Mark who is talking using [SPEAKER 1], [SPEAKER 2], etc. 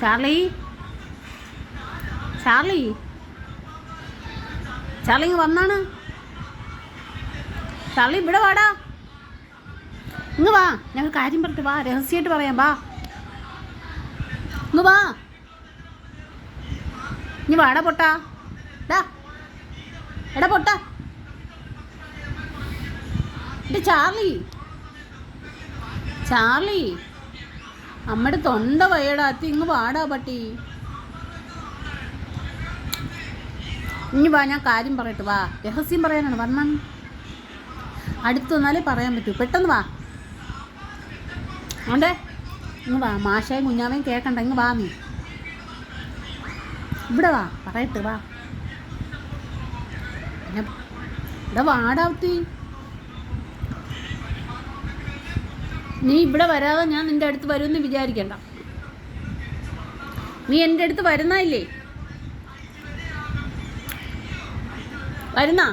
[SPEAKER 1] Charlie Charlie Charlie ഇങ്ങ് വന്നാണ്. Charlie ഇവിടെ വാടാ, ഇങ്ങ് വാ, ഞങ്ങൾ കാര്യം പറഞ്ഞിട്ട് വാ, രഹസ്യമായിട്ട് പറയാം, വാ ഇങ്ങ് വാ, ഇനി വാടാ പൊട്ടാ, ഡാ എടാ പൊട്ടാ, എന്റെ ചാർലി ചാർലി അമ്മയുടെ തൊണ്ട വയ്യടാത്തി, ഇങ്ങ് വാടാ പട്ടി, ഇനി വാ, ഞാൻ കാര്യം പറയട്ടെ, വാ, രഹസ്യം പറയാനാണ് വന്നാണ്, അടുത്ത് വന്നാലേ പറയാൻ പറ്റൂ, പെട്ടെന്ന് വാ, ആണ്ടേ ഇങ്ങ് വാ, മാഷയും കുഞ്ഞാവയും കേൾക്കണ്ട, ഇങ്ങ് വാ, നീ ഇവിടെ വാ, പറയട്ടെ, വാ, ഇവിടെ വാടാവത്തി, നീ ഇവിടെ വരാതെ ഞാൻ നിൻ്റെ അടുത്ത് വരുമെന്ന് വിചാരിക്കണ്ട, നീ എൻ്റെ അടുത്ത് വരുന്നില്ലേ, വരുന്നാ?